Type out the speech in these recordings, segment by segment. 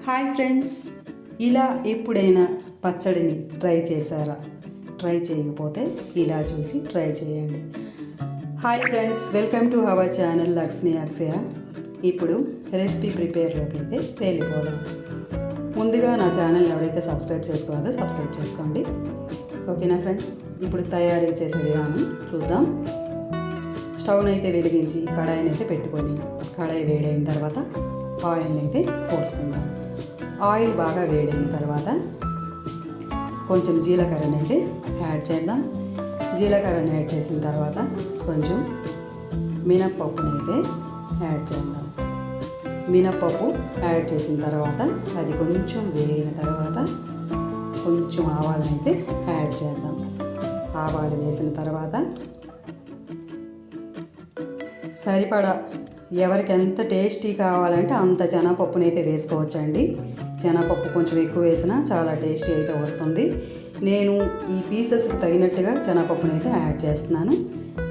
Hi friends, ఇలా ఎప్పుడైనా పచ్చడిని ట్రై చేశారా? ట్రై చేయకపోతే ఇలా చూసి ట్రై చేయండి. Hi friends, welcome to our channel Lakshmi Akshaya. ఇప్పుడు రెసిపీ ప్రిపేర్లోకి అయితే వెళ్ళిపోదాం. ముందుగా నా ఛానల్ ఎవరైతే సబ్స్క్రైబ్ చేసుకోవాలో సబ్స్క్రైబ్ చేసుకోండి. ఓకేనా ఫ్రెండ్స్? ఇప్పుడు తయారీ చేసే విధానం చూద్దాం. స్టవ్ని అయితే వెలిగించి కడాయిని అయితే పెట్టుకొని కడాయి వేడైన తర్వాత ఆయిల్ని అయితే పోసుకుందాం. ఆయిల్ బాగా వేడైన తర్వాత కొంచెం జీలకర్రని అయితే యాడ్ చేద్దాం. జీలకర్రని యాడ్ చేసిన తర్వాత కొంచెం మినప్పప్పుని అయితే యాడ్ చేద్దాం. మినప్పప్పు యాడ్ చేసిన తర్వాత అది కొంచెం వేగిన తర్వాత కొంచెం ఆవాలను అయితే యాడ్ చేద్దాం. ఆవాలు వేసిన తర్వాత సరిపడా ఎవరికి ఎంత టేస్టీ కావాలంటే అంత శనగపప్పుని అయితే వేసుకోవచ్చండి. శనగపప్పు కొంచెం ఎక్కువ వేసినా చాలా టేస్టీ అయితే వస్తుంది. నేను ఈ పీసెస్కి తగినట్టుగా శనగపప్పుని అయితే యాడ్ చేస్తున్నాను.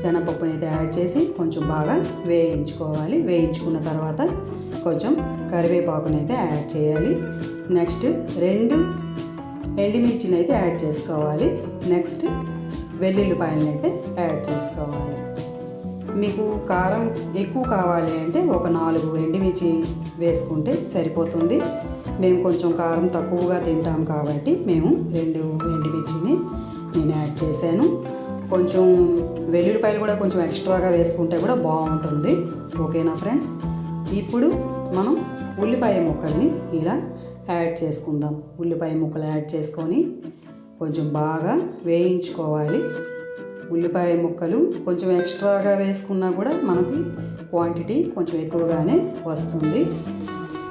శనగపప్పుని అయితే యాడ్ చేసి కొంచెం బాగా వేయించుకోవాలి. వేయించుకున్న తర్వాత కొంచెం కరివేపాకుని అయితే యాడ్ చేయాలి. నెక్స్ట్ 2 ఎండుమిర్చిని అయితే యాడ్ చేసుకోవాలి. నెక్స్ట్ వెల్లుల్లిపాయలను అయితే యాడ్ చేసుకోవాలి. మీకు కారం ఎక్కువ కావాలి అంటే ఒక 4 ఎండుమిర్చి వేసుకుంటే సరిపోతుంది. మేము కొంచెం కారం తక్కువగా తింటాం కాబట్టి మేము 2 ఎండుమిర్చిని నేను యాడ్ చేశాను. కొంచెం వెల్లుల్లిపాయలు కూడా కొంచెం ఎక్స్ట్రాగా వేసుకుంటే కూడా బాగుంటుంది. ఓకేనా ఫ్రెండ్స్? ఇప్పుడు మనం ఉల్లిపాయ ముక్కల్ని ఇలా యాడ్ చేసుకుందాం. ఉల్లిపాయ ముక్కలు యాడ్ చేసుకొని కొంచెం బాగా వేయించుకోవాలి. ఉల్లిపాయ ముక్కలు కొంచెం ఎక్స్ట్రాగా వేసుకున్నా కూడా మనకి క్వాంటిటీ కొంచెం ఎక్కువగానే వస్తుంది.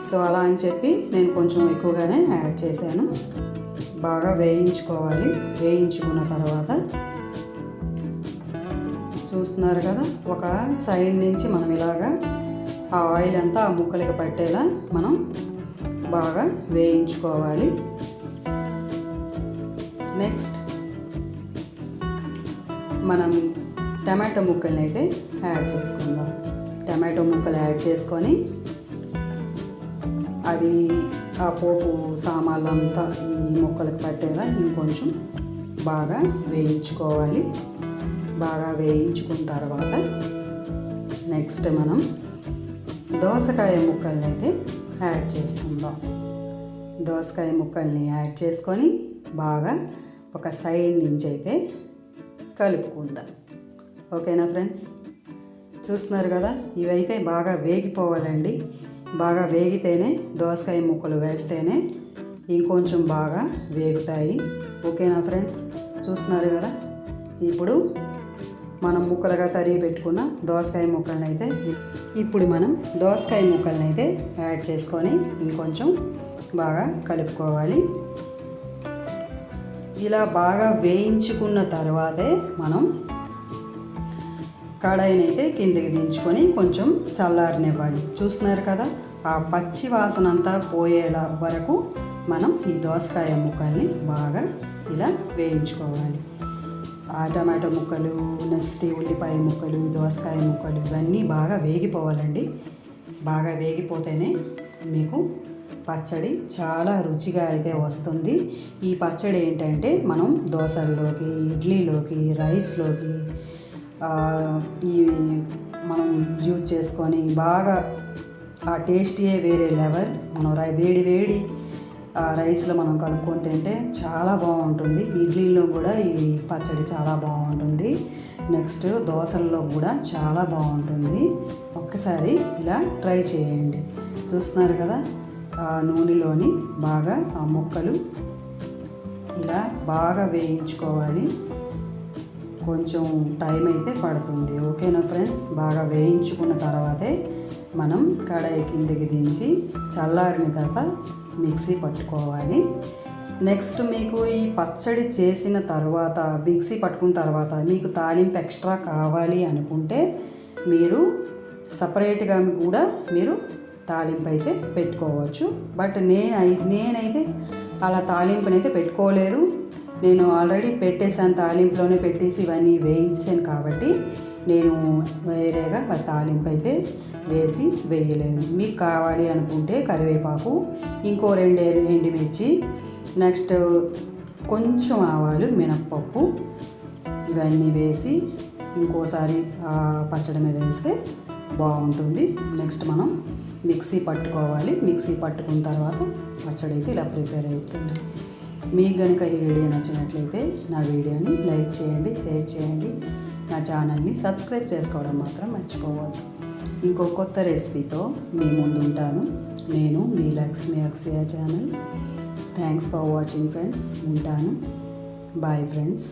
సో అలా అని చెప్పి నేను కొంచెం ఎక్కువగానే యాడ్ చేశాను. బాగా వేయించుకోవాలి. వేయించుకున్న తర్వాత చూస్తున్నారు కదా, ఒక సైడ్ నుంచి మనం ఇలాగా ఆ ఆయిల్ అంతా ఆ ముక్కలకి పట్టేలా మనం బాగా వేయించుకోవాలి. నెక్స్ట్ మనం టమాటో ముక్కల్ని అయితే యాడ్ చేసుకుందాం. టమాటో ముక్కలు యాడ్ చేసుకొని అవి ఆ పోపు సామాన్లంతా ఈ ముక్కలకు పట్టేలా ఇంకొంచెం బాగా వేయించుకోవాలి. బాగా వేయించుకున్న తర్వాత నెక్స్ట్ మనం దోసకాయ ముక్కల్ని అయితే యాడ్ చేసుకుందాం. దోసకాయ ముక్కల్ని యాడ్ చేసుకొని బాగా ఒక సైడ్ నుంచి అయితే కలుపుకుందాం. ఓకేనా ఫ్రెండ్స్? చూస్తున్నారు కదా, ఇవైతే బాగా వేగిపోవాలండి. బాగా వేగితేనే దోసకాయ ముక్కలు వేస్తేనే ఇంకొంచెం బాగా వేగుతాయి. ఓకేనా ఫ్రెండ్స్? చూస్తున్నారు కదా, ఇప్పుడు మనం ముక్కలుగా తరిగి పెట్టుకున్న దోసకాయ ముక్కలను అయితే ఇప్పుడు మనం దోసకాయ ముక్కలను అయితే యాడ్ చేసుకొని ఇంకొంచెం బాగా కలుపుకోవాలి. ఇలా బాగా వేయించుకున్న తర్వాతే మనం కడాయిని అయితే కిందికి దించుకొని కొంచెం చల్లారనివ్వాలి. చూస్తున్నారు కదా, ఆ పచ్చి వాసన అంతా పోయేలా వరకు మనం ఈ దోసకాయ ముక్కల్ని బాగా ఇలా వేయించుకోవాలి. ఆ టమాటో ముక్కలు, నెక్స్ట్ ఉల్లిపాయ ముక్కలు, దోసకాయ ముక్కలు ఇవన్నీ బాగా వేగిపోవాలండి. బాగా వేగిపోతేనే మీకు పచ్చడి చాలా రుచిగా అయితే వస్తుంది. ఈ పచ్చడి ఏంటంటే మనం దోశల్లోకి, ఇడ్లీలోకి, రైస్లోకి ఇవి మనం యూజ్ చేసుకొని బాగా ఆ టేస్టీయే వేరే లెవెల్. మనం వేడి వేడి రైస్లో మనం కలుపుకొని తింటే చాలా బాగుంటుంది. ఇడ్లీలో కూడా ఈ పచ్చడి చాలా బాగుంటుంది. నెక్స్ట్ దోశల్లో కూడా చాలా బాగుంటుంది. ఒక్కసారి ఇలా ట్రై చేయండి. చూస్తున్నారు కదా, ఆ నూనెలోని బాగా ఆ ముక్కలు ఇలా బాగా వేయించుకోవాలి. కొంచెం టైం అయితే పడుతుంది. ఓకేనా ఫ్రెండ్స్? బాగా వేయించుకున్న తర్వాతే మనం కడాయి కిందకి దించి చల్లారిన తర్వాత మిక్సీ పట్టుకోవాలి. నెక్స్ట్ మీకు ఈ పచ్చడి చేసిన తర్వాత మిక్సీ పట్టుకున్న తర్వాత మీకు తాలింపు ఎక్స్ట్రా కావాలి అనుకుంటే మీరు సపరేట్గా కూడా మీరు తాలింపు అయితే పెట్టుకోవచ్చు. బట్ నేనైతే అలా తాలింపునైతే పెట్టుకోలేదు. నేను ఆల్రెడీ పెట్టేసాను, తాలింపులోనే పెట్టేసి ఇవన్నీ వేయించాను కాబట్టి నేను వేరేగా తాలింపు అయితే వేసి వేయలేదు. మీకు కావాలి అనుకుంటే కరివేపాకు, ఇంకో 2 ఎండుమిర్చి, నెక్స్ట్ కొంచెం ఆవాలు, మినప్పప్పు ఇవన్నీ వేసి ఇంకోసారి పచ్చడి మీద వేస్తే బాగుంటుంది. నెక్స్ట్ మనం మిక్సీ పట్టుకోవాలి. మిక్సీ పట్టుకున్న తర్వాత పచ్చడి అయితే ఇలా ప్రిపేర్ అవుతుంది. మీకు కనుక ఈ వీడియో నచ్చినట్లయితే నా వీడియోని లైక్ చేయండి, షేర్ చేయండి. నా ఛానల్ని సబ్స్క్రైబ్ చేసుకోవడం మాత్రం మర్చిపోవద్దు. ఇంకో కొత్త రెసిపీతో మీ ముందు ఉంటాను. నేను మీ Lakshmi Akshaya channel. Thanks for watching friends. ఉంటాను. Bye friends.